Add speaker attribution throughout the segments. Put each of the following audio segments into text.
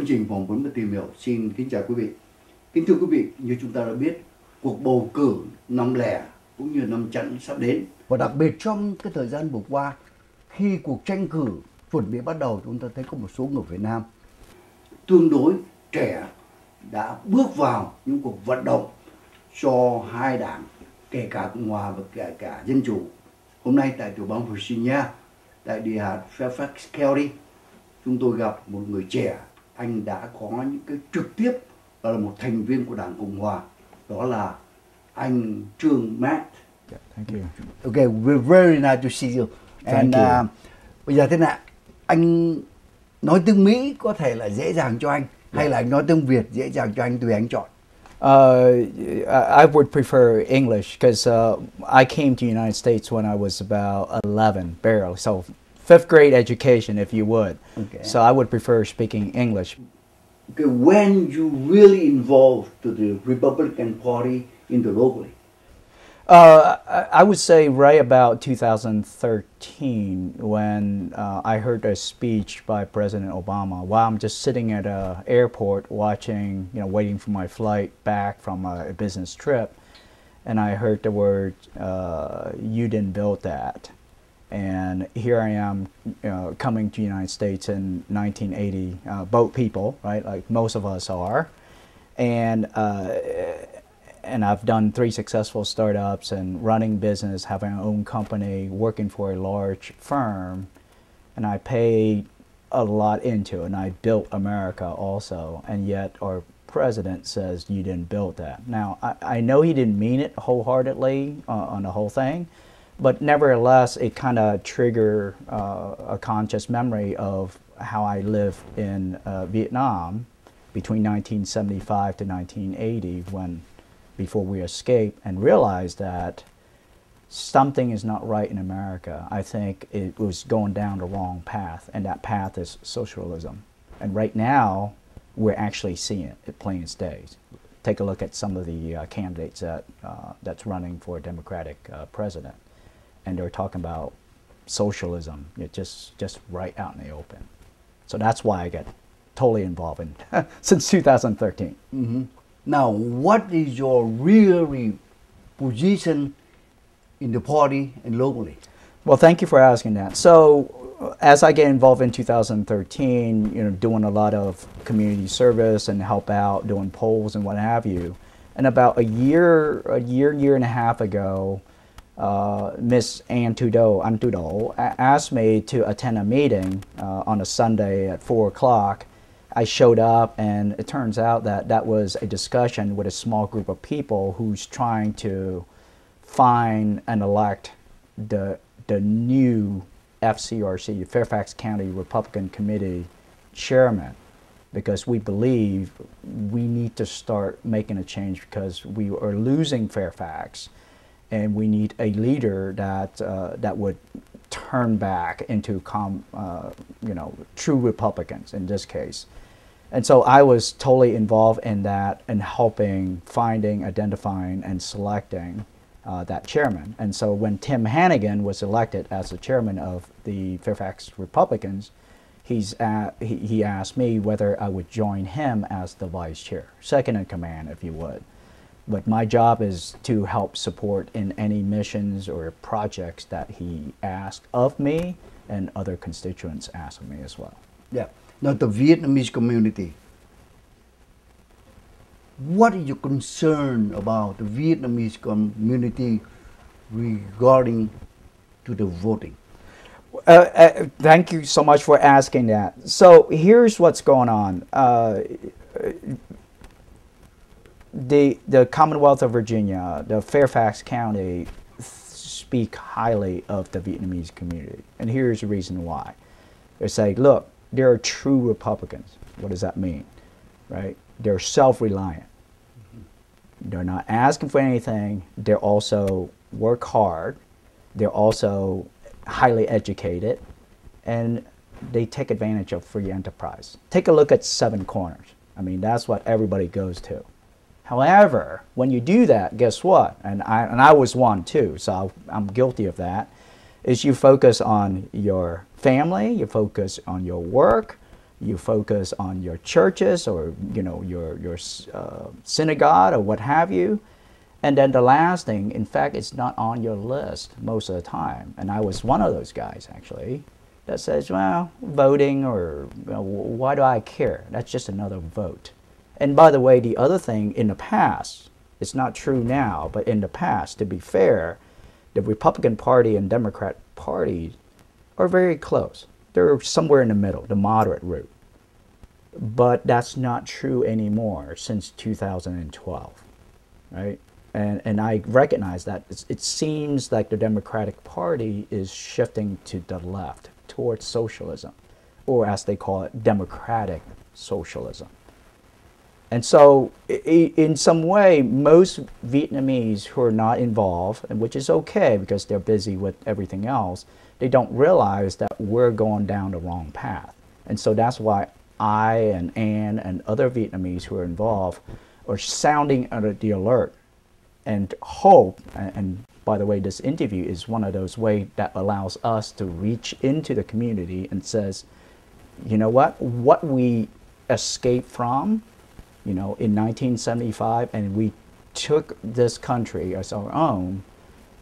Speaker 1: chương trình phỏng vấn và tìm hiểu xin kính chào quý vị. Kính thưa quý vị, như chúng ta đã biết, cuộc bầu cử năm lẻ cũng như năm chẵn sắp đến. Và đặc biệt trong cái thời gian vừa qua, khi cuộc tranh cử chuẩn bị bắt đầu, chúng ta thấy có một số người Việt Nam tương đối trẻ đã bước vào những cuộc vận động cho hai đảng, kể cả Cộng hòa và kể cả Dân chủ. Hôm nay tại tiểu bang Virginia, tại địa hạt Fairfax County, chúng tôi gặp một người trẻ. Anh đã có những cái trực tiếp là một thành viên của Đảng Cộng hòa, đó là anh Trương Matt.
Speaker 2: Yeah, thank you.
Speaker 1: Okay, we're very nice to see you.
Speaker 2: Thank you.
Speaker 1: Bây giờ thế nào? Anh nói tiếng Mỹ có thể là dễ dàng cho anh, hay là anh nói tiếng Việt dễ dàng cho anh, tùy anh chọn.
Speaker 2: I would prefer English because I came to the United States when I was about 11, barely. So fifth grade education, if you would.
Speaker 1: Okay.
Speaker 2: So I would prefer speaking English.
Speaker 1: Okay, when you really involved to the Republican Party in the locally?
Speaker 2: I would say right about 2013 when I heard a speech by President Obama while I'm just sitting at an airport watching, waiting for my flight back from a business trip, and I heard the word, "You didn't build that." And here I am coming to the United States in 1980, boat people, right, like most of us are, and I've done 3 successful startups and running business, having my own company, working for a large firm, and I paid a lot into it, and I built America also, and yet our president says you didn't build that. Now, I know he didn't mean it wholeheartedly on the whole thing, but nevertheless, it kind of triggered a conscious memory of how I lived in Vietnam between 1975 to 1980 before we escaped, and realized that something is not right in America. I think it was going down the wrong path, and that path is socialism. And right now, we're actually seeing it plain as day. Take a look at some of the candidates that's running for a Democratic president, and they're talking about socialism, just right out in the open. So that's why I got totally involved in since 2013.
Speaker 1: Mm-hmm. Now, what is your really position in the party and locally?
Speaker 2: Well, thank you for asking that. So, as I get involved in 2013, doing a lot of community service and help out, doing polls and what have you. And about a year and a half ago, Miss Ann Tudor asked me to attend a meeting on a Sunday at 4 o'clock. I showed up, and it turns out that was a discussion with a small group of people who's trying to find and elect the new FCRC, Fairfax County Republican Committee chairman, because we believe we need to start making a change because we are losing Fairfax, and we need a leader that would turn back into true Republicans in this case. And so I was totally involved in that and helping, finding, identifying, and selecting that chairman. And so when Tim Hannigan was elected as the chairman of the Fairfax Republicans, he asked me whether I would join him as the vice chair, second in command, if you would. But my job is to help support in any missions or projects that he asked of me, and other constituents asked of me as well.
Speaker 1: Yeah. Now, the Vietnamese community, what is your concern about the Vietnamese community regarding to the voting?
Speaker 2: Thank you so much for asking that. So here's what's going on. The Commonwealth of Virginia, the Fairfax County, speak highly of the Vietnamese community. And here's the reason why. They say, look, they're true Republicans. What does that mean? Right? They're self-reliant. They're not asking for anything. They also work hard. They're also highly educated. And they take advantage of free enterprise. Take a look at Seven Corners. I mean, that's what everybody goes to. However, when you do that, guess what? And I was one too, so I'm guilty of that, is you focus on your family, you focus on your work, You focus on your churches or, you know, your synagogue or what have you. And then the last thing, in fact, it's not on your list most of the time. And I was one of those guys, actually, that says, well, voting or, you know, why do I care? That's just another vote. And by the way, the other thing in the past, it's not true now, but in the past, to be fair, the Republican Party and Democrat Party are very close. They're somewhere in the middle, the moderate route. But that's not true anymore since 2012, right? And I recognize that it seems like the Democratic Party is shifting to the left, towards socialism, or as they call it, democratic socialism. And so, in some way, most Vietnamese who are not involved, and which is okay because they're busy with everything else, they don't realize that we're going down the wrong path. And so that's why I and Ann and other Vietnamese who are involved are sounding under the alert and hope, and by the way, this interview is one of those ways that allows us to reach into the community and says, you know what we escaped from, you know, in 1975, and we took this country as our own,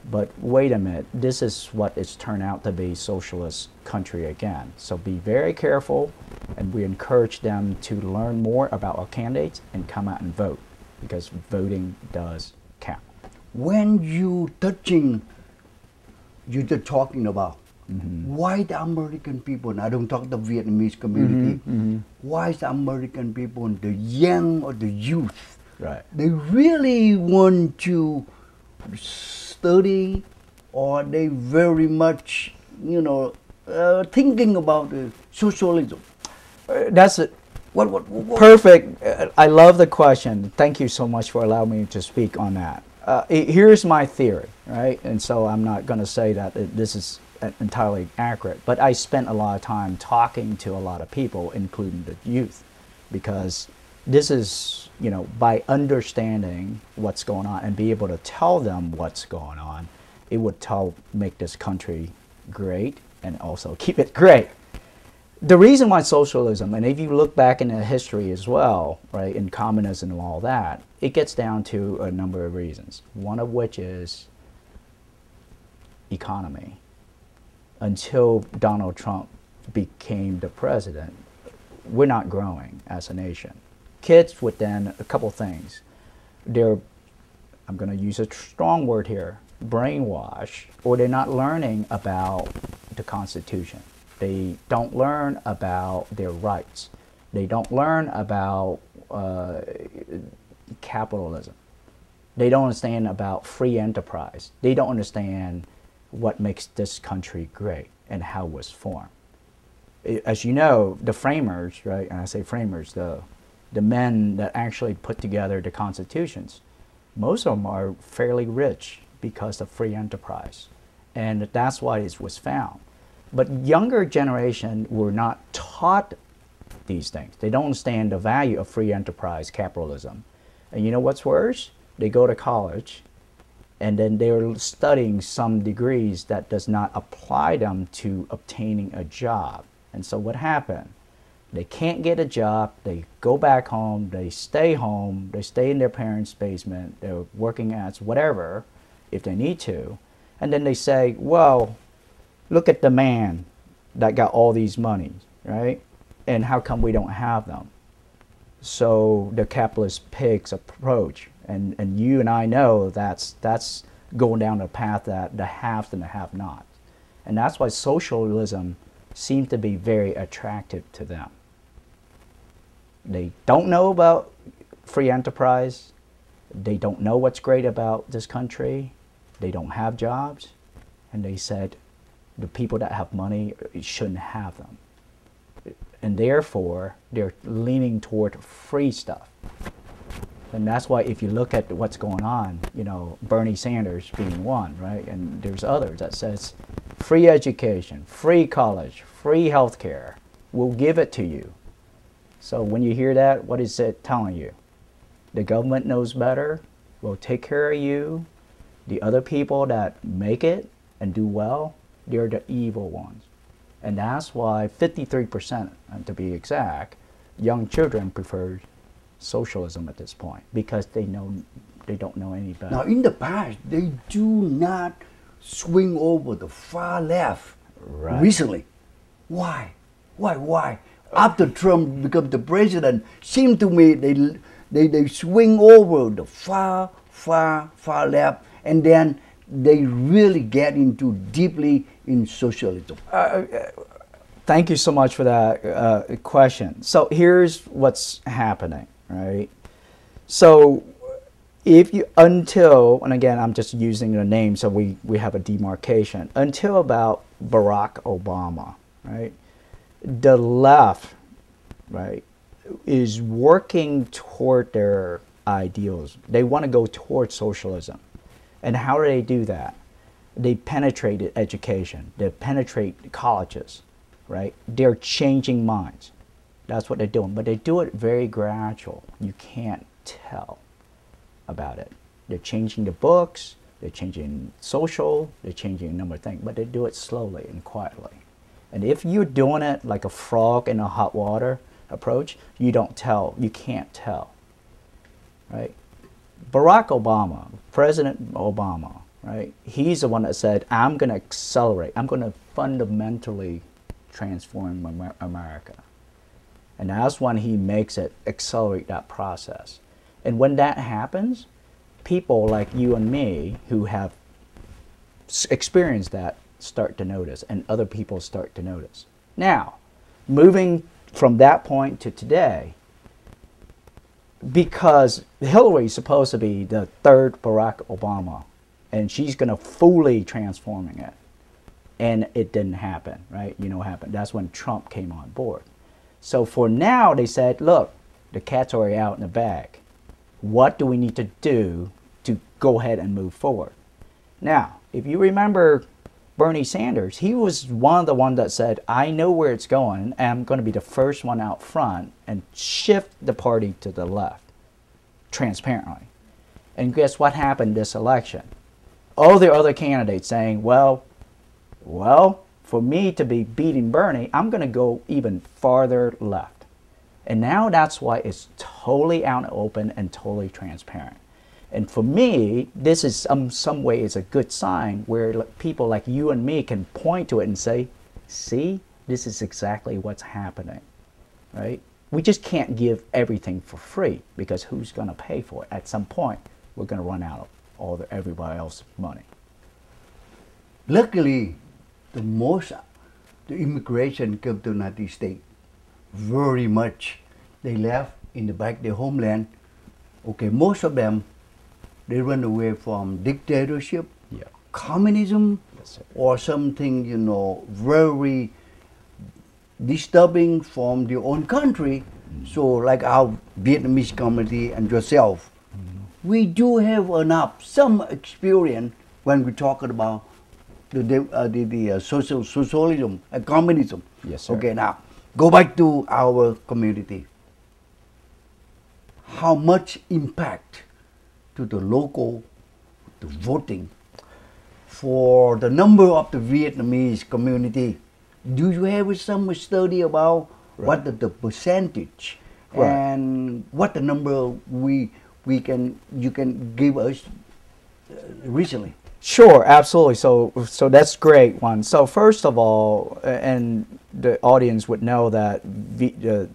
Speaker 2: but wait a minute, this is what it's turned out to be, socialist country again. So be very careful, and we encourage them to learn more about our candidates and come out and vote, because voting does count.
Speaker 1: When you're talking about why the American people, and I don't talk the Vietnamese community, why the American people, the young or the youth,
Speaker 2: right,
Speaker 1: they really want to study, or they very much, you know, thinking about socialism?
Speaker 2: That's it. What? Perfect. I love the question. Thank you so much for allowing me to speak on that. Here's my theory, right? And so I'm not going to say that this is entirely accurate, but I spent a lot of time talking to a lot of people, including the youth, because this is, you know, by understanding what's going on and be able to tell them what's going on, it would make this country great and also keep it great. The reason why socialism, and if you look back in the history as well, right, in communism and all that, it gets down to a number of reasons, one of which is economy. Until Donald Trump became the president, we're not growing as a nation. Kids would then, a couple things, they're, I'm going to use a strong word here, brainwashed, or they're not learning about the Constitution. They don't learn about their rights. They don't learn about capitalism. They don't understand about free enterprise. They don't understand what makes this country great and how it was formed. As you know, the framers, right, and I say framers, the men that actually put together the constitutions, most of them are fairly rich because of free enterprise. And that's why it was found. But younger generation were not taught these things. They don't understand the value of free enterprise capitalism. And you know what's worse? They go to college and then they're studying some degrees that does not apply them to obtaining a job. And so what happened? They can't get a job, they go back home, they stay in their parents' basement, they're working as whatever, if they need to. And then they say, well, look at the man that got all these monies, right? And how come we don't have them? So the capitalist pigs approach, and you and I know that's going down the path that the haves and the have-nots. And that's why socialism seems to be very attractive to them. They don't know about free enterprise. They don't know what's great about this country. They don't have jobs. And they said the people that have money shouldn't have them. And therefore, they're leaning toward free stuff. And that's why if you look at what's going on, you know, Bernie Sanders being one, right? And there's others that says free education, free college, free health care, we'll give it to you. So when you hear that, what is it telling you? The government knows better, will take care of you. The other people that make it and do well, they're the evil ones. And that's why 53%, to be exact, young children prefer socialism at this point, because they don't know any better.
Speaker 1: Now, in the past, they do not swing over the far left.
Speaker 2: Right.
Speaker 1: Recently. Why? After Trump became the president, seemed to me they swing over the far left, and then they really get into deeply in socialism.
Speaker 2: Thank you so much for that question. So here's what's happening, right? So if you, until, and again, I'm just using the name so we have a demarcation, until about Barack Obama, right? The left, right, is working toward their ideals. They want to go towards socialism. And how do they do that? They penetrate education. They penetrate colleges, right? They're changing minds. That's what they're doing. But they do it very gradual. You can't tell about it. They're changing the books, they're changing social, they're changing a number of things, but they do it slowly and quietly. And if you're doing it like a frog in a hot water approach, you can't tell, right? Barack Obama, President Obama, right? He's the one that said, I'm going to accelerate, I'm going to fundamentally transform America. And that's when he makes it accelerate that process. And when that happens, people like you and me who have experienced that start to notice, and other people start to notice. Now, moving from that point to today, because Hillary's supposed to be the third Barack Obama, and she's going to fully transforming it, and it didn't happen, right? You know what happened? That's when Trump came on board. So for now, they said, look, the cat's already out in the bag. What do we need to do to go ahead and move forward? Now, if you remember Bernie Sanders, he was one of the ones that said, I know where it's going, and I'm going to be the first one out front and shift the party to the left, transparently. And guess what happened this election? All the other candidates saying, well, for me to be beating Bernie, I'm going to go even farther left. And now that's why it's totally out and open and totally transparent. And for me, this is some way is a good sign where people like you and me can point to it and say, see, this is exactly what's happening, right? We just can't give everything for free, because who's going to pay for it? At some point, we're going to run out of everybody else's money.
Speaker 1: Luckily, the immigration came to the United States very much. They left in the back their homeland. Okay, most of them, they run away from dictatorship,
Speaker 2: yeah,
Speaker 1: communism,
Speaker 2: yes,
Speaker 1: or something, you know, very disturbing from their own country. So like our Vietnamese community and yourself, we do have some experience when we're talking about the socialism and communism.
Speaker 2: Yes, sir.
Speaker 1: Okay, now go back to our community. How much impact to the local, the voting, for the number of the Vietnamese community? Do you have some study about what the percentage and what the number you can give us recently?
Speaker 2: Sure, absolutely. So that's great one. So first of all, and the audience would know that the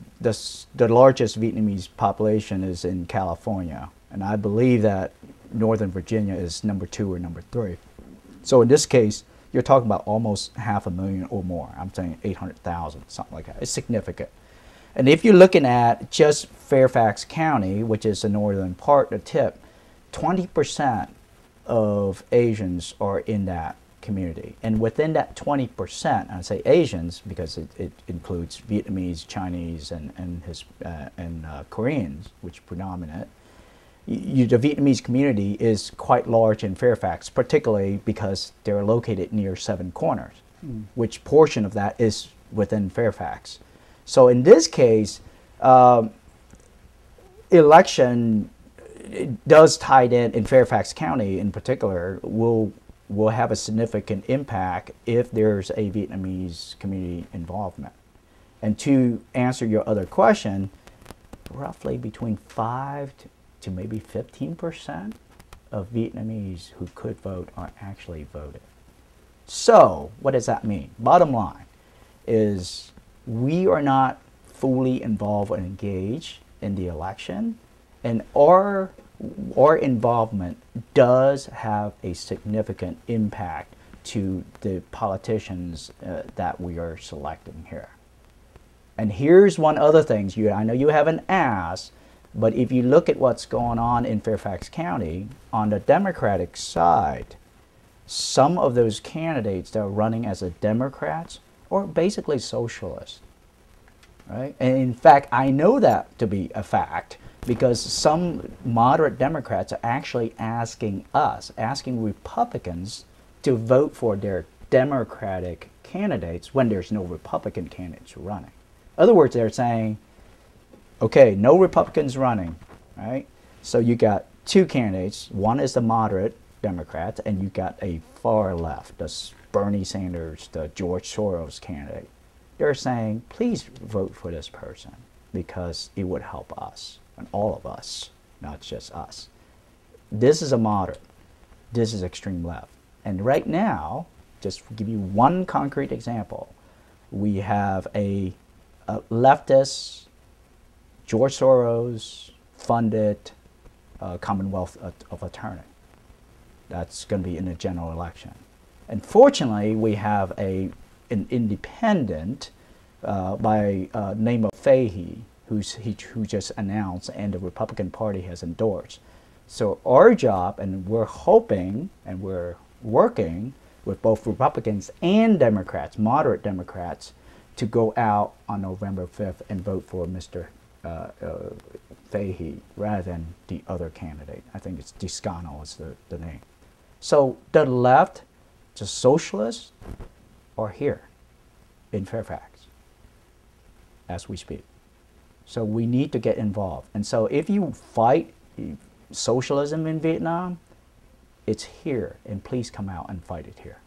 Speaker 2: largest Vietnamese population is in California, and I believe that Northern Virginia is number 2 or number 3. So in this case, you're talking about almost 500,000 or more. I'm saying 800,000, something like that. It's significant. And if you're looking at just Fairfax County, which is the northern part, the tip, 20% of Asians are in that community. And within that 20%, I say Asians because it includes Vietnamese, Chinese, and Koreans, which predominate. The Vietnamese community is quite large in Fairfax, particularly because they're located near Seven Corners, which portion of that is within Fairfax. So in this case, election does tie in Fairfax County in particular will will have a significant impact if there's a Vietnamese community involvement. And to answer your other question, roughly between 5 to maybe 15% of Vietnamese who could vote are actually voted. So what does that mean? Bottom line is we are not fully involved and engaged in the election, and our involvement does have a significant impact to the politicians that we are selecting here. And here's one other thing, I know you haven't asked, but if you look at what's going on in Fairfax County, on the Democratic side, some of those candidates that are running as a Democrats are basically socialists, right? And in fact, I know that to be a fact because some moderate Democrats are actually asking Republicans to vote for their Democratic candidates when there's no Republican candidates running. In other words, they're saying, okay, no Republicans running, right? So you got two candidates. One is the moderate Democrat, and you got a far left, the Bernie Sanders, the George Soros candidate. They're saying, please vote for this person because it would help us, and all of us, not just us. This is a moderate. This is extreme left. And right now, just to give you one concrete example, we have a leftist, George Soros funded Commonwealth of Attorney. That's going to be in the general election. Unfortunately, we have an independent by name of Fahey, who just announced and the Republican Party has endorsed. So our job, and we're hoping and we're working with both Republicans and Democrats, moderate Democrats, to go out on November 5th and vote for Mr. Fahey rather than the other candidate. I think it's Discano is the name. So the left, the socialists, are here in Fairfax as we speak. So we need to get involved. And so if you fight socialism in Vietnam, it's here, and please come out and fight it here.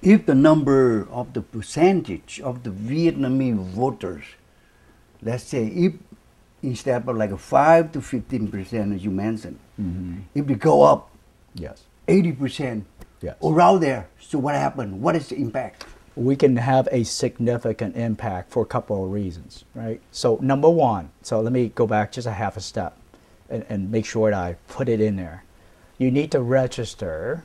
Speaker 1: If the number of the percentage of the Vietnamese voters, let's say if instead of like a 5 to 15% as you mentioned, if they go up,
Speaker 2: yes,
Speaker 1: 80%,
Speaker 2: yes,
Speaker 1: around there, so what happened? What is the impact?
Speaker 2: We can have a significant impact for a couple of reasons, right? So number one, so let me go back just a half a step and make sure that I put it in there. You need to register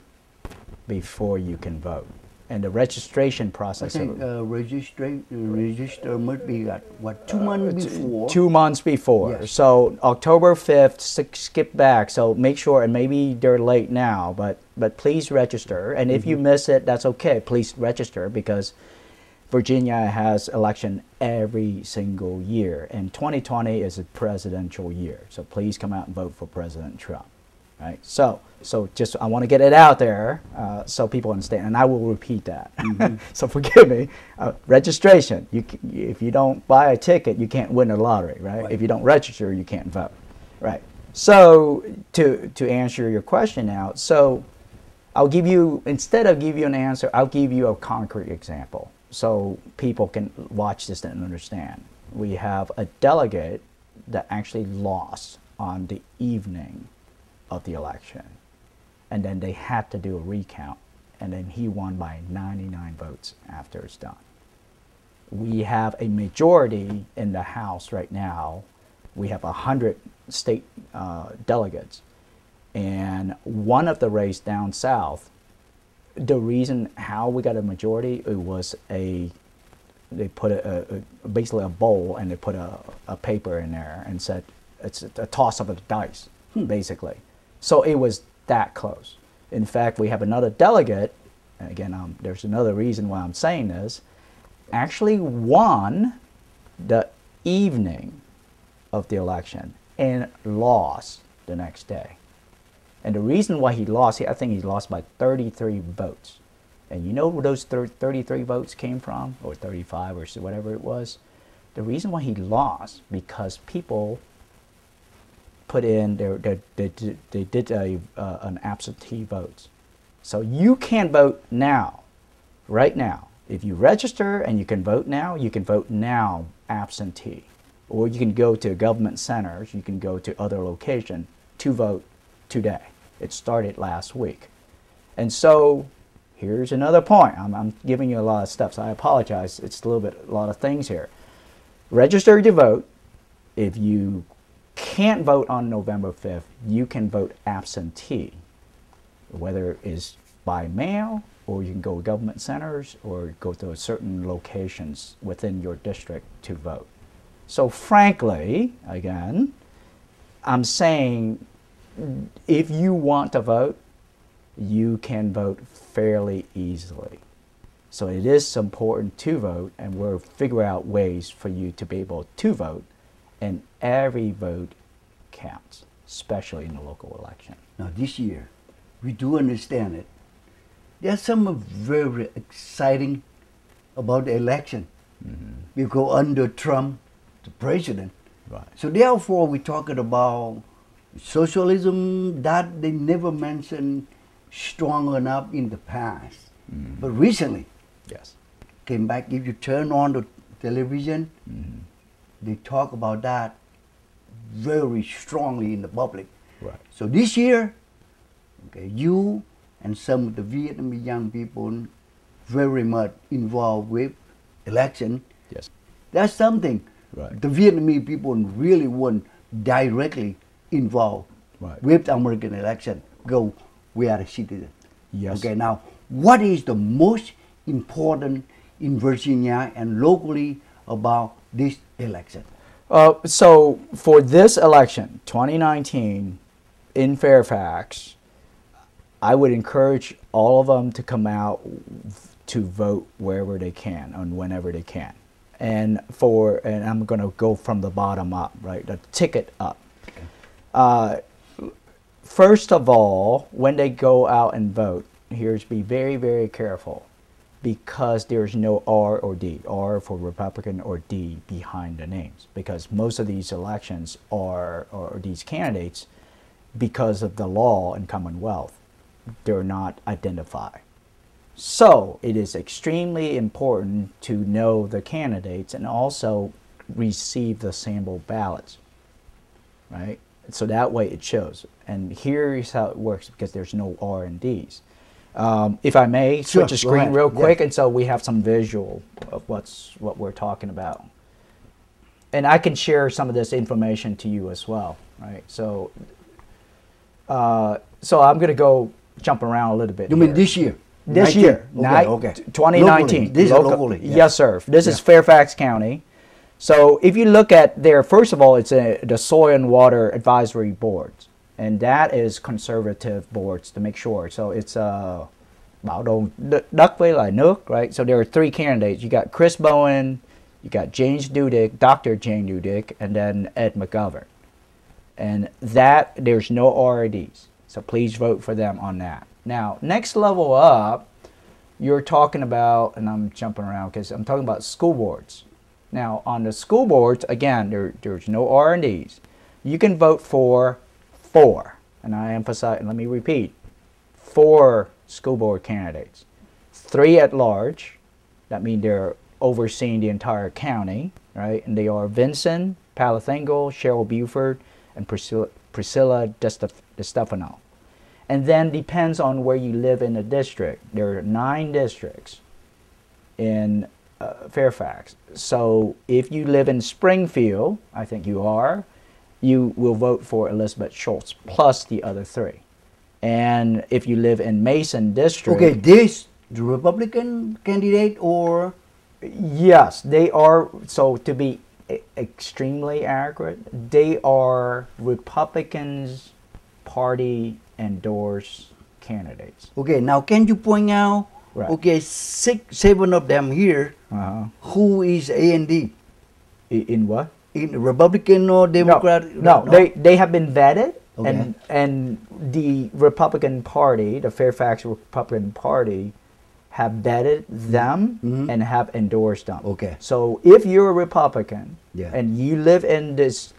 Speaker 2: before you can vote. And the registration process.
Speaker 1: I think register must be at what, 2 months before?
Speaker 2: 2 months before.
Speaker 1: Yes.
Speaker 2: So October 5th, skip back. So make sure, and maybe they're late now, but please register. And if you miss it, that's okay. Please register because Virginia has election every single year. And 2020 is a presidential year. So please come out and vote for President Trump. Right? So just I want to get it out there so people understand, and I will repeat that. So forgive me. Registration. If you don't buy a ticket, you can't win the lottery, right? If you don't register, you can't vote, right? So to answer your question now, so I'll give you, instead of give you an answer, I'll give you a concrete example so people can watch this and understand. We have a delegate that actually lost on the evening of the election, and then they had to do a recount, and then he won by 99 votes after it's done. We have a majority in the House right now. We have 100 state delegates, and one of the race down south, the reason how we got a majority, it was they put basically a bowl, and they put a paper in there and said it's a toss of the dice, basically. So it was that close. In fact, we have another delegate, and again, there's another reason why I'm saying this, actually won the evening of the election and lost the next day. And the reason why he lost, I think he lost by 33 votes. And you know where those 33 votes came from, or 35 or whatever it was? The reason why he lost, because people put in they did an absentee votes, So you can vote now, right now. If you register and you can vote now absentee. Or you can go to government centers, you can go to other locations to vote today. It started last week. And so here's another point. I'm giving you a lot of stuff, so I apologize. It's a lot of things here. Register to vote. If you can't vote on November 5th, you can vote absentee, whether it's by mail, or you can go to government centers, or go to certain locations within your district to vote. So frankly, again, I'm saying if you want to vote, you can vote fairly easily. So it is important to vote, and we'll figure out ways for you to be able to vote, and every vote counts, especially in the local election.
Speaker 1: Now this year, we do understand it. There's some very exciting about the election. We go under Trump, the president.
Speaker 2: Right.
Speaker 1: So therefore, we're talking about socialism that they never mentioned strong enough in the past. But recently,
Speaker 2: yes,
Speaker 1: came back. If you turn on the television, they talk about that very strongly in the public.
Speaker 2: right,
Speaker 1: So this year, okay, you and some of the Vietnamese young people very much involved with election.
Speaker 2: yes,
Speaker 1: That's something
Speaker 2: right,
Speaker 1: the Vietnamese people really weren't directly involved
Speaker 2: right.
Speaker 1: with the American election. Go, we are a citizen.
Speaker 2: Yes.
Speaker 1: Okay, now, what is the most important in Virginia and locally about this election?
Speaker 2: So for this election, 2019, in Fairfax, I would encourage all of them to come out to vote wherever they can and whenever they can. And I'm going to go from the bottom up, right? The ticket up.
Speaker 1: Okay.
Speaker 2: First of all, when they go out and vote, here's be very, very careful, because there's no R or D, R for Republican or D behind the names, because most of these elections are, or these candidates, because of the law and Commonwealth, they're not identified. So it is extremely important to know the candidates and also receive the sample ballots, right? So that way it shows. And here's how it works, because there's no R and Ds. If I may switch the screen real quick, and so we have some visual of what we're talking about. And I can share some of this information to you as well, right? So I'm going to go jump around a little bit.
Speaker 1: You mean this year?
Speaker 2: This
Speaker 1: 19?
Speaker 2: year,
Speaker 1: Okay.
Speaker 2: 2019.
Speaker 1: Locally. This is locally.
Speaker 2: Yes, sir. This is Fairfax County. So if you look at there, first of all, it's the Soil and Water Advisory Boards. And that is conservative boards to make sure. So it's bảo đồ đất với lại nước, right? So there are three candidates. You got Chris Bowen, you got James Dudick, Dr. Jane Dudick, and then Ed McGovern. And that, there's no RDs. So please vote for them on that. Now, next level up, you're talking about, and I'm jumping around because I'm talking about school boards. Now, on the school boards, again, there's no R&Ds. You can vote for 4, and I emphasize, and let me repeat, 4 school board candidates. 3 at large, that means they're overseeing the entire county, right? And they are Vincent Palathengo, Cheryl Buford, and Priscilla DeStefano. And then depends on where you live in the district. There are 9 districts in Fairfax. So if you live in Springfield, I think you are, you will vote for Elizabeth Schultz plus the other 3. And if you live in Mason District...
Speaker 1: Okay, this, the Republican candidate or...
Speaker 2: Yes, they are, so to be extremely accurate, they are Republicans Party endorsed candidates.
Speaker 1: Okay, now can you point out,
Speaker 2: Right.
Speaker 1: okay, 7 of them here, who is A and D?
Speaker 2: In what?
Speaker 1: In Republican or Democrat?
Speaker 2: No, they have been vetted,
Speaker 1: Okay.
Speaker 2: and the Republican Party, the Fairfax Republican Party, have vetted them and have endorsed them.
Speaker 1: Okay.
Speaker 2: So if you're a Republican
Speaker 1: Yeah.
Speaker 2: and you live in this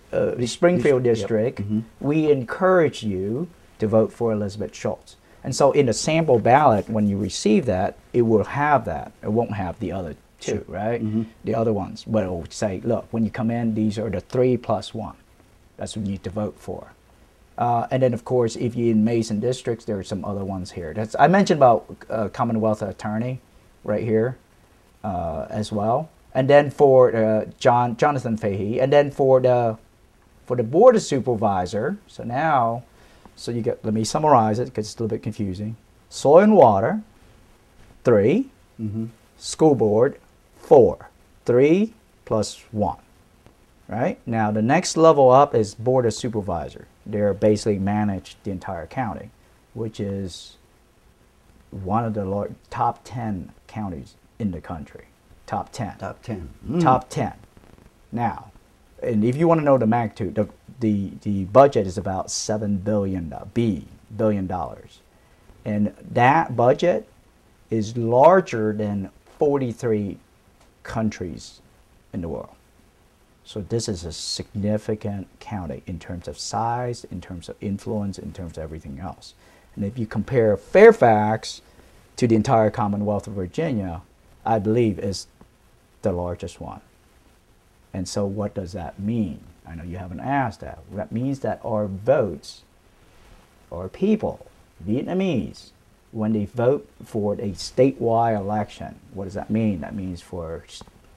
Speaker 2: Springfield
Speaker 1: Yep.
Speaker 2: district, we encourage you to vote for Elizabeth Schultz. And so in the sample ballot, when you receive that, it will have that. It won't have the other two, right? The other ones. But it will say, look, when you come in, these are the 3 plus 1. That's what you need to vote for. And then, of course, if you're in Mason districts, there are some other ones here. I mentioned about Commonwealth Attorney right here as well. And then for Jonathan Fahey. And then for the Board of Supervisor, so you get, let me summarize it because it's a little bit confusing. Soil and Water, 3. School Board, 4. 3 plus 1. Right? Now, the next level up is Board of Supervisor. They're basically manage the entire county, which is one of the top 10 counties in the country. Top 10.
Speaker 1: Top 10.
Speaker 2: Top 10. Now, and if you want to know the magnitude, the budget is about $7 billion. And that budget is larger than 43 countries in the world. So this is a significant county in terms of size, in terms of influence, in terms of everything else. And if you compare Fairfax to the entire Commonwealth of Virginia, I believe is the largest one. And so what does that mean? I know you haven't asked that. That means that our votes, our people, Vietnamese, when they vote for a statewide election, what does that mean? That means for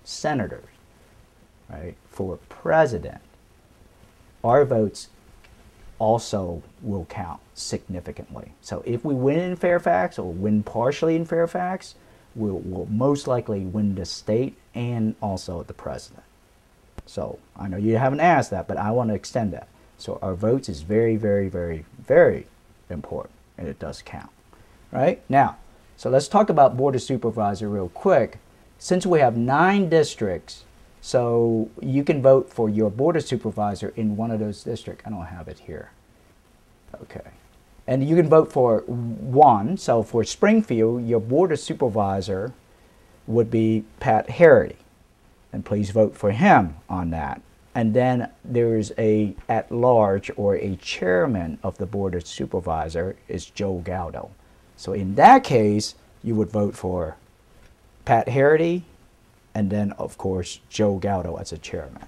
Speaker 2: senators, right? For president, our votes also will count significantly. So if we win in Fairfax or win partially in Fairfax, we'll most likely win the state and also the president. So I know you haven't asked that, but I want to extend that. So our votes is very, very, very, very important, and it does count. Right? Now, so let's talk about Board of Supervisor real quick. Since we have 9 districts, so you can vote for your Board of Supervisor in one of those districts. I don't have it here. Okay. And you can vote for one. So for Springfield, your Board of Supervisor would be Pat Harity. And please vote for him on that. And then there's a at-large or a chairman of the Board of Supervisor is Joe Gaudo. So in that case, you would vote for Pat Harity and then, of course, Joe Gaudo as a chairman.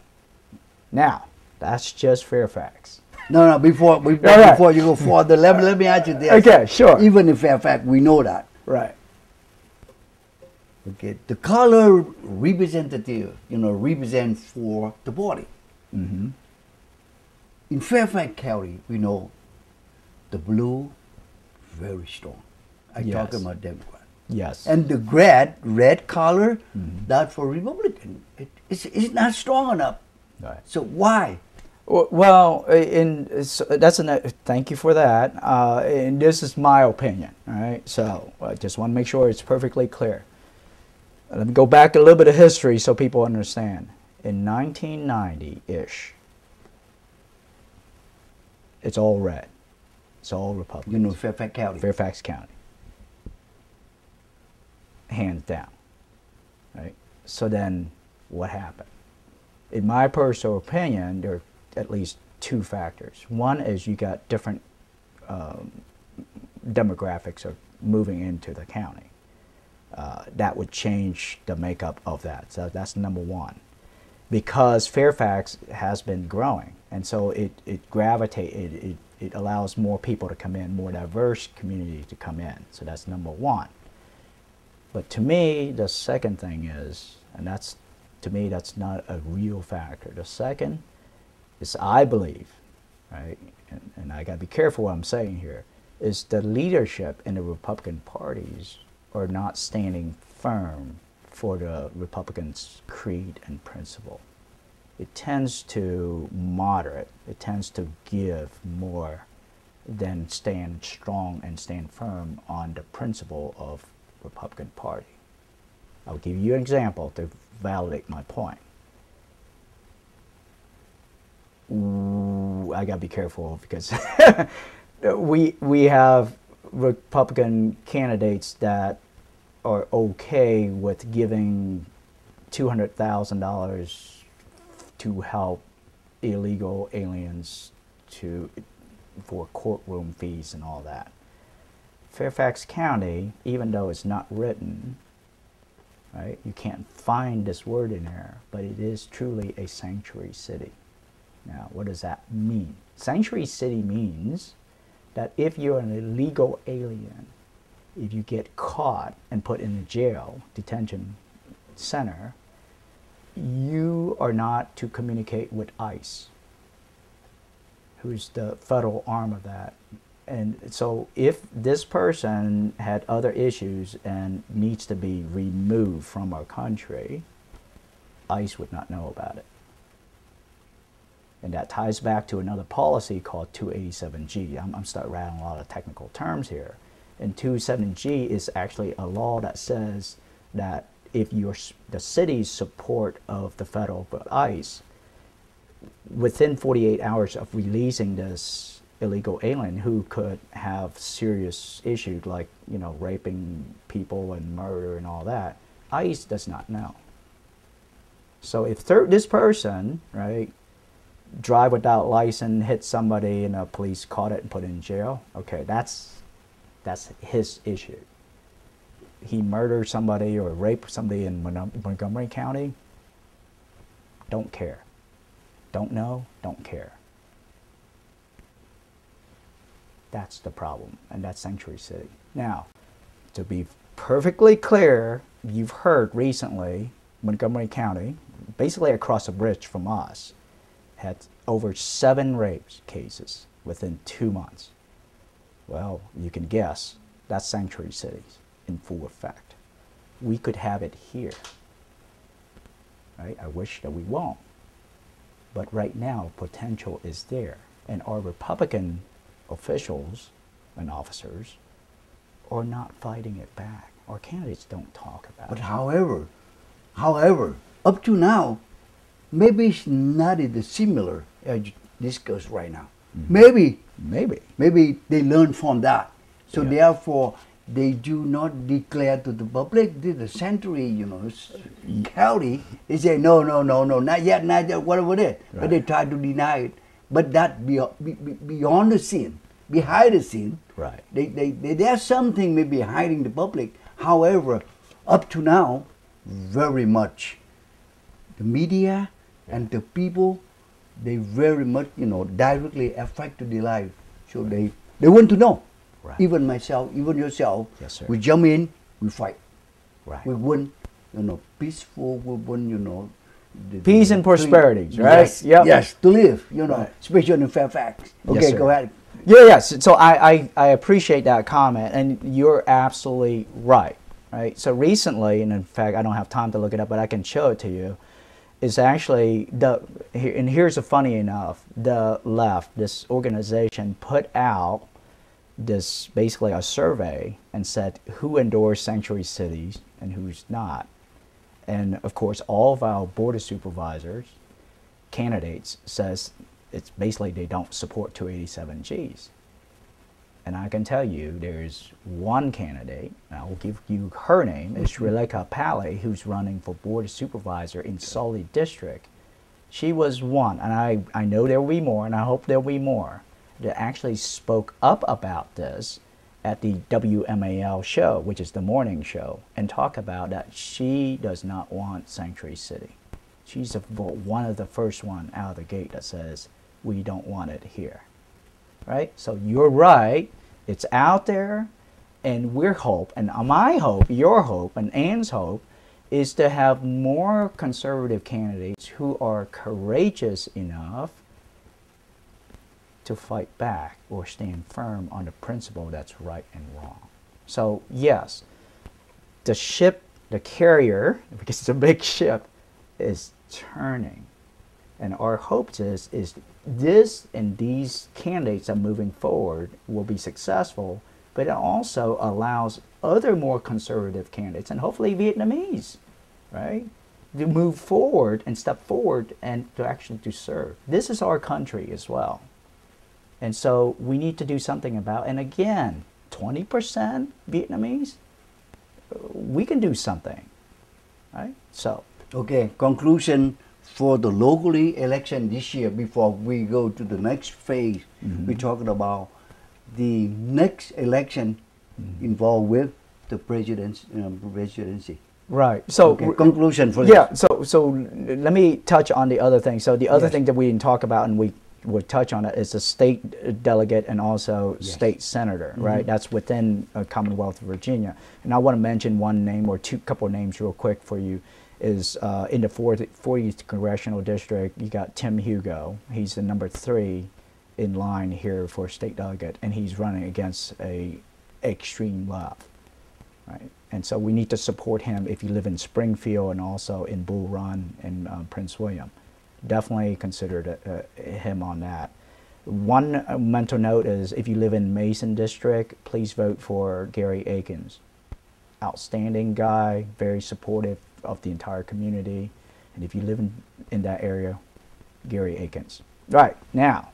Speaker 2: Now, that's just Fairfax.
Speaker 1: No, before you go further, let me ask you this.
Speaker 2: Okay, sure.
Speaker 1: Even in Fairfax, we know that.
Speaker 2: Right.
Speaker 1: Okay, the color representative, represent for the body. In Fairfax County, we know the blue, very strong. I'm talking about Democrat.
Speaker 2: Yes.
Speaker 1: And the red color, that's for Republican. It's not strong enough.
Speaker 2: Right.
Speaker 1: So why?
Speaker 2: Well, thank you for that. And this is my opinion. All right. So I just want to make sure it's perfectly clear. Let me go back a little bit of history so people understand. In 1990-ish, it's all red. It's all Republican.
Speaker 1: Fairfax County.
Speaker 2: Fairfax County. Hands down. Right? So then what happened? In my personal opinion, there are at least 2 factors. One is you got different demographics are moving into the county. That would change the makeup of that. So that's number one. Because Fairfax has been growing, and so it allows more people to come in, more diverse community to come in. So that's number one. But to me, the second thing is, and that's not a real factor. The second is, I believe, right, and I got to be careful what I'm saying here, is the leadership in the Republican parties are not standing firm for the Republicans' creed and principle. It tends to moderate. It tends to give more than stand strong and stand firm on the principle of Republican Party. I'll give you an example to validate my point. I gotta be careful because we have Republican candidates that are okay with giving $200,000 to help illegal aliens for courtroom fees and all that. Fairfax County, even though it's not written, right, you can't find this word in there, but it is truly a sanctuary city. Now, what does that mean? Sanctuary city means that if you're an illegal alien, if you get caught and put in a jail, detention center, you are not to communicate with ICE, who's the federal arm of that. And so if this person had other issues and needs to be removed from our country, ICE would not know about it. And that ties back to another policy called 287G. I'm starting rattling a lot of technical terms here. And 287G is actually a law that says that if the city's support of the federal ICE, within 48 hours of releasing this illegal alien who could have serious issues like, you know, raping people and murder and all that, ICE does not know. So if this person, right, drive without license, hit somebody and the police caught it and put it in jail, okay, that's his issue. He murdered somebody or raped somebody in Montgomery County, don't care. Don't know, don't care. That's the problem, and that's sanctuary city. Now, to be perfectly clear, you've heard recently Montgomery County, basically across the bridge from us, had over 7 rape cases within 2 months. Well, you can guess, that's sanctuary cities in full effect. We could have it here, right? I wish that we won't. But right now, potential is there. And our Republican officials and officers are not fighting it back. Our candidates don't talk about
Speaker 1: But
Speaker 2: it.
Speaker 1: however, up to now, maybe it's not the similar as you discussed right now.
Speaker 2: Maybe.
Speaker 1: Maybe they learn from that. So
Speaker 2: Yeah.
Speaker 1: therefore, they do not declare to the public, this is the sanctuary, you know, county. They say, no, not yet, whatever it is.
Speaker 2: Right.
Speaker 1: But they try to deny it. But that beyond the scene, behind the scene,
Speaker 2: Right.
Speaker 1: there's something maybe hiding the public. However, up to now, very much, the media and the people, they very much, you know, directly affect their life. So they want to know.
Speaker 2: Right.
Speaker 1: Even myself, even yourself,
Speaker 2: Yes, sir.
Speaker 1: we jump in, we fight.
Speaker 2: Right.
Speaker 1: We win, you know, peaceful, we win, you know.
Speaker 2: Peace and prosperity, right?
Speaker 1: Yes,
Speaker 2: Yep.
Speaker 1: yes, to live, you know,
Speaker 2: Right.
Speaker 1: especially in Fairfax.
Speaker 2: Yes,
Speaker 1: Okay,
Speaker 2: sir.
Speaker 1: go ahead.
Speaker 2: Yeah, yes. So I appreciate that comment, and you're absolutely right. So recently, and in fact, I don't have time to look it up, but I can show it to you, is actually, and here's a funny enough, the left, this organization put out this, basically a survey, and said who endorsed sanctuary cities and who's not. And of course, all of our board of supervisors, candidates, says it's basically they don't support 287Gs. And I can tell you there's one candidate, and I will give you her name, is Srilekha Pillai, who's running for board of supervisor in Sully District. She was one, and I know there will be more, and I hope there will be more, that actually spoke up about this at the WMAL show, which is the morning show, and talk about that she does not want sanctuary city. She's one of the first one out of the gate that says we don't want it here, right? So you're right, it's out there, and we're hope, and my hope, your hope, and Ann's hope is to have more conservative candidates who are courageous enough to fight back or stand firm on the principle that's right and wrong. So yes, the ship, the carrier, because it's a big ship, is turning. And our hope is this and these candidates that are moving forward will be successful, but it also allows other more conservative candidates, and hopefully Vietnamese, right, to move forward and step forward and to actually to serve. This is our country as well. And so we need to do something about, and again, 20% Vietnamese, we can do something, right? So.
Speaker 1: Okay, conclusion for the locally election this year before we go to the next phase. We're talking about the next election involved with the presidency.
Speaker 2: Right. So
Speaker 1: conclusion for
Speaker 2: yeah.
Speaker 1: this.
Speaker 2: So let me touch on the other thing. So the other
Speaker 1: Yes.
Speaker 2: thing that we didn't talk about, and we would touch on it, is the state delegate and also
Speaker 1: Yes.
Speaker 2: state senator. Right. That's within Commonwealth of Virginia. And I want to mention one name or couple of names real quick for you. Is in the 40th congressional district, you got Tim Hugo. He's the number 3 in line here for state delegate, and he's running against a extreme left. Right. And so we need to support him if you live in Springfield and also in Bull Run and Prince William. Definitely consider him on that. One mental note is if you live in Mason District, please vote for Gary Akins. Outstanding guy, very supportive of the entire community. And if you live in that area, Gary Akins. Right, now,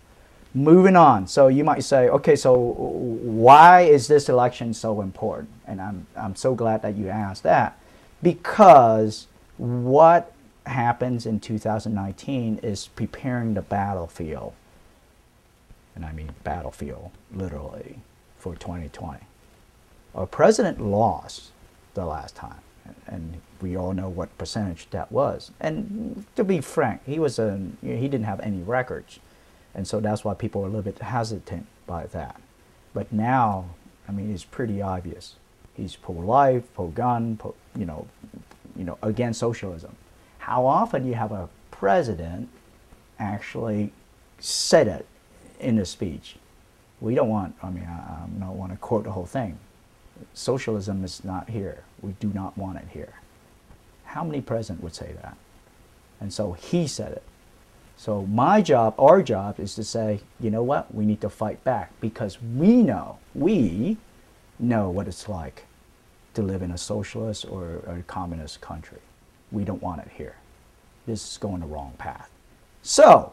Speaker 2: moving on. So you might say, okay, so why is this election so important? And I'm so glad that you asked that. Because what happens in 2019 is preparing the battlefield, and I mean battlefield, literally, for 2020. Our president lost the last time, and we all know what percentage that was. And to be frank, he didn't have any records. And so that's why people are a little bit hesitant by that. But now, I mean, it's pretty obvious. He's pro-life, pro-gun, against socialism. How often you have a president actually said it in a speech? We don't want, I don't want to quote the whole thing. Socialism is not here. We do not want it here. How many presidents would say that? And so he said it. So my job, our job, is to say, you know what, we need to fight back because we know what it's like to live in a socialist or a communist country. We don't want it here. This is going the wrong path. So,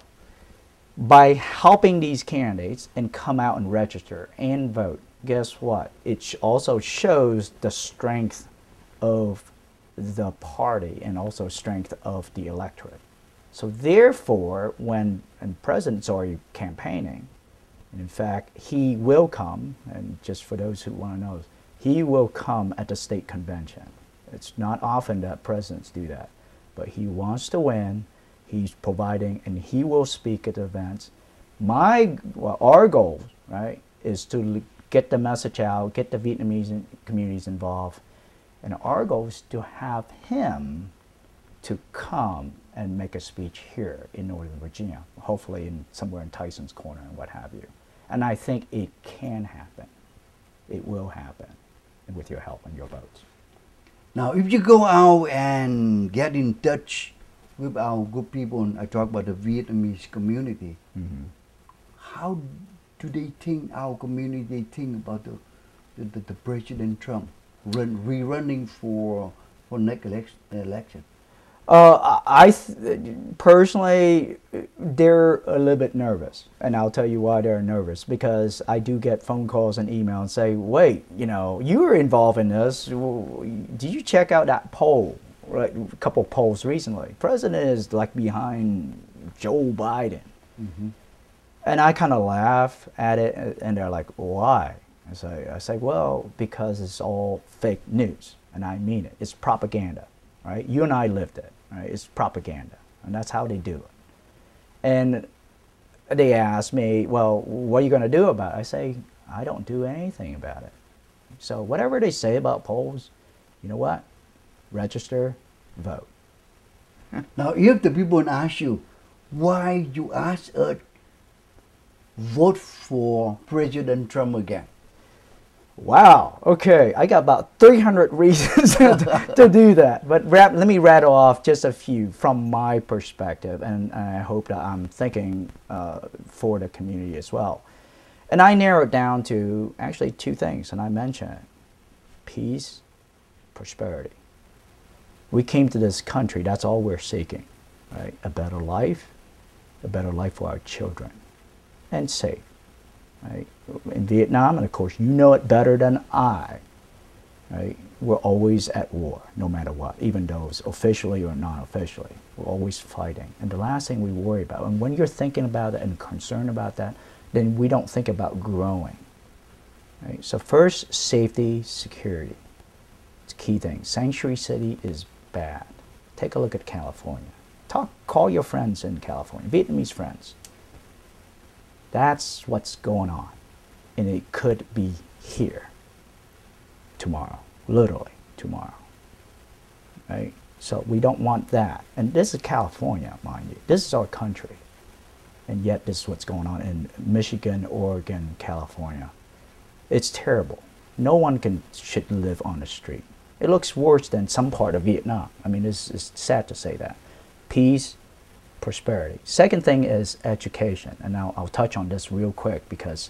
Speaker 2: by helping these candidates and come out and register and vote, guess what? It also shows the strength of the party and also strength of the electorate. So therefore, when presidents are campaigning, and in fact, he will come, and just for those who want to know, he will come at the state convention. It's not often that presidents do that, but he wants to win. He's providing, and he will speak at events. Our goal, right, is to get the message out, get the Vietnamese communities involved, and our goal is to have him to come and make a speech here in Northern Virginia, hopefully somewhere in Tyson's Corner and what have you. And I think it can happen. It will happen, and with your help and your votes.
Speaker 1: Now, if you go out and get in touch with our good people, and I talk about the Vietnamese community, how do they think, our community think about the President Trump rerunning for next election?
Speaker 2: Personally, they're a little bit nervous, and I'll tell you why they're nervous. Because I do get phone calls and emails and say, "Wait, you were involved in this. Did you check out that poll? Right, a couple polls recently. President is like behind Joe Biden." And I kind of laugh at it, and they're like, "Why?" I say, well, because it's all fake news, and I mean it. It's propaganda. Right? You and I lived it. Right? It's propaganda, and that's how they do it. And they ask me, well, what are you going to do about it? I say, I don't do anything about it. So whatever they say about polls, you know what? Register, vote.
Speaker 1: Now, if the people ask you, why you ask us vote for President Trump again?
Speaker 2: Wow, okay, I got about 300 reasons to do that. But let me rattle off just a few from my perspective, and I hope that I'm thinking for the community as well. And I narrow it down to actually 2 things, and I mentioned it. Peace, prosperity. We came to this country, that's all we're seeking, right? A better life for our children, and safe. Right? In Vietnam, and of course you know it better than I, right? We're always at war, no matter what, even though it's officially or non-officially. We're always fighting. And the last thing we worry about, and when you're thinking about it and concerned about that, then we don't think about growing. Right? So first, safety, security. It's a key thing. Sanctuary city is bad. Take a look at California. Call your friends in California, Vietnamese friends. That's what's going on. And it could be here tomorrow, literally tomorrow. Right? So we don't want that. And this is California, mind you. This is our country. And yet this is what's going on in Michigan, Oregon, California. It's terrible. No one should live on the street. It looks worse than some part of Vietnam. I mean, it's sad to say that. Peace, prosperity. Second thing is education. And now I'll touch on this real quick because,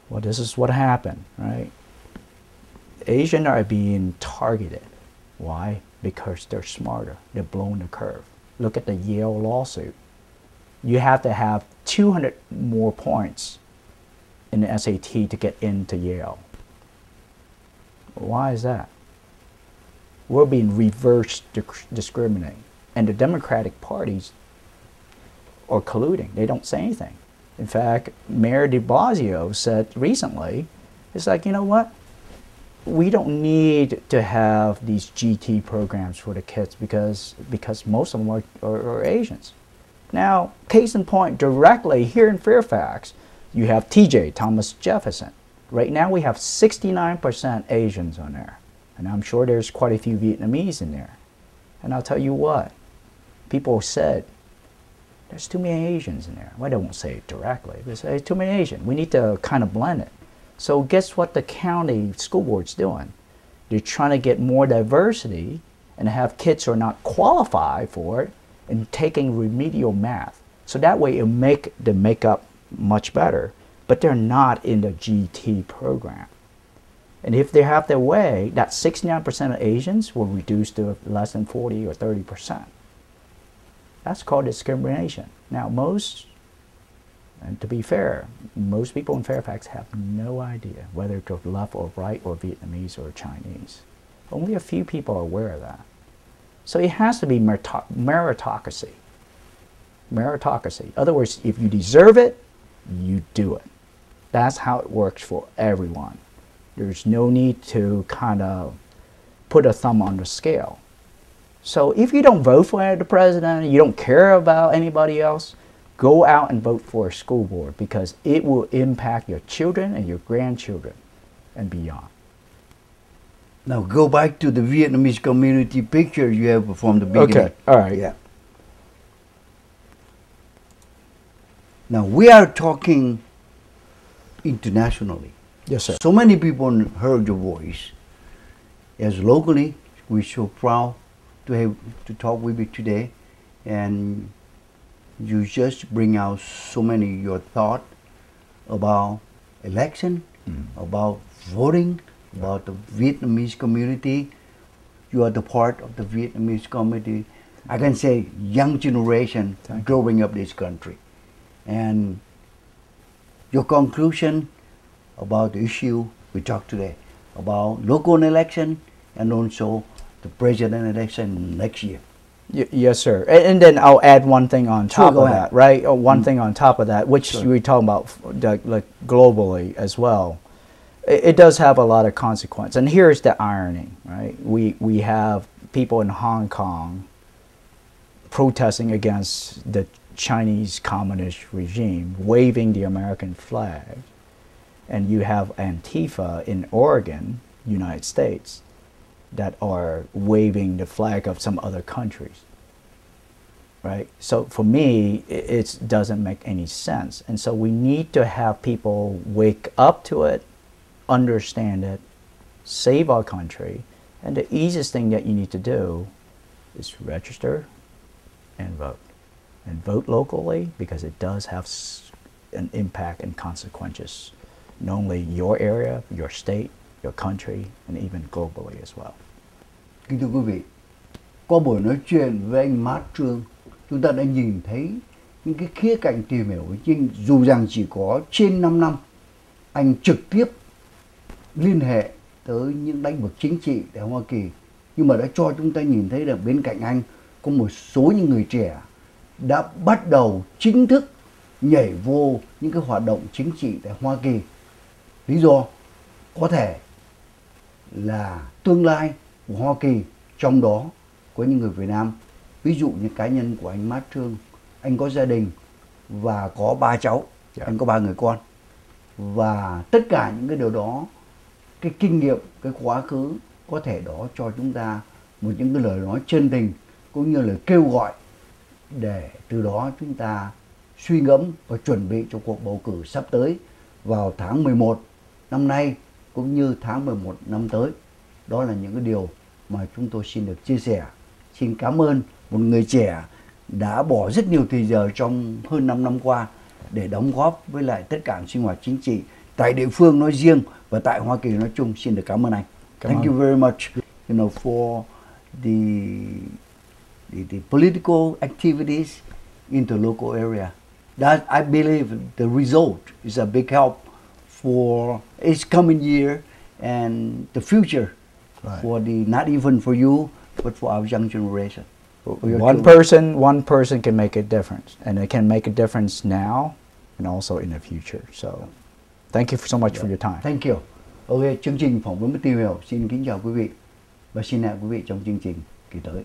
Speaker 2: well, this is what happened, right? Asians are being targeted. Why? Because they're smarter. They're blowing the curve. Look at the Yale lawsuit. You have to have 200 more points in the SAT to get into Yale. Why is that? We're being reverse discriminating. And the Democratic parties are colluding. They don't say anything. In fact, Mayor de Blasio said recently, it's like, you know what? We don't need to have these GT programs for the kids because most of them are Asians. Now, case in point, directly here in Fairfax, you have TJ, Thomas Jefferson. Right now we have 69% Asians on there. And I'm sure there's quite a few Vietnamese in there. And I'll tell you what, people said, there's too many Asians in there. Well, they won't say it directly, but say too many Asians. We need to kind of blend it. So guess what the county school board's doing? They're trying to get more diversity and have kids who are not qualified for it and taking remedial math. So that way it'll make the makeup much better, but they're not in the GT program. And if they have their way, that 69% of Asians will reduce to less than 40 or 30%. That's called discrimination. Now and to be fair, most people in Fairfax have no idea whether it's left or right or Vietnamese or Chinese. Only a few people are aware of that. So it has to be meritocracy. Meritocracy. In other words, if you deserve it, you do it. That's how it works for everyone. There's no need to kind of put a thumb on the scale. So if you don't vote for the president, you don't care about anybody else, go out and vote for a school board because it will impact your children and your grandchildren and beyond.
Speaker 1: Now go back to the Vietnamese community picture you have from the beginning.
Speaker 2: Okay, all right.
Speaker 1: Yeah. Now we are talking internationally.
Speaker 2: Yes, sir.
Speaker 1: So many people heard your voice. As locally, we're so proud to talk with you today, and you just bring out so many your thought about election, about voting, about the Vietnamese community. You are the part of the Vietnamese community. I can say young generation growing up this country. And your conclusion about the issue we talked today, about local election and also the president election next year.
Speaker 2: Yes, sir. And then I'll add one thing on top
Speaker 1: go
Speaker 2: of
Speaker 1: ahead.
Speaker 2: that, right? One thing on top of that, which we're talking about like globally as well. It does have a lot of consequence. And here's the irony, right? We have people in Hong Kong protesting against the Chinese communist regime, waving the American flag. And you have Antifa in Oregon, United States, that are waving the flag of some other countries, right? So for me, it doesn't make any sense. And so we need to have people wake up to it, understand it, save our country. And the easiest thing that you need to do is register and vote. And vote locally because it does have an impact and consequences, not only your area, your state, your country, and even globally as well.
Speaker 1: Kính thưa quý vị, qua buổi nói chuyện với anh Mát Trương, chúng ta đã nhìn thấy những cái khía cạnh tìm hiểu với Trinh. Dù rằng chỉ có trên 5 năm, anh trực tiếp liên hệ tới những lĩnh vực chính trị tại Hoa Kỳ, nhưng mà đã cho chúng ta nhìn thấy là bên cạnh anh có một số những người trẻ đã bắt đầu chính thức nhảy vô những cái hoạt động chính trị tại Hoa Kỳ. lý do có thể là tương lai của Hoa Kỳ, trong đó có những người Việt Nam. Ví dụ như cá nhân của anh Trương, anh có gia đình và có 3 cháu, anh có 3 người con. Và tất cả những cái điều đó, cái kinh nghiệm, cái quá khứ có thể đó cho chúng ta những cái lời nói chân tình, cũng như lời kêu gọi để từ đó chúng ta suy ngẫm và chuẩn bị cho cuộc bầu cử sắp tới vào tháng 11 năm nay cũng như tháng 11 năm tới. Đó là những cái điều mà chúng tôi xin được chia sẻ. Xin cảm ơn một người trẻ đã bỏ rất nhiều thời giờ trong hơn 5 năm qua để đóng góp với lại tất cả sinh hoạt chính trị tại địa phương nói riêng và tại Hoa Kỳ nói chung. Xin được cảm ơn anh. Thank you very much, for the political activities in the local area. That I believe the result is a big help for its coming year and the future, for not even for you, but for our young generation.
Speaker 2: One person can make a difference, and it can make a difference now and also in the future. So, thank you so much for your time.
Speaker 1: Thank you. Ok, chương trình phỏng vấn với tìm hiểu xin kính chào quý vị và xin hẹn quý vị trong chương trình kỳ tới.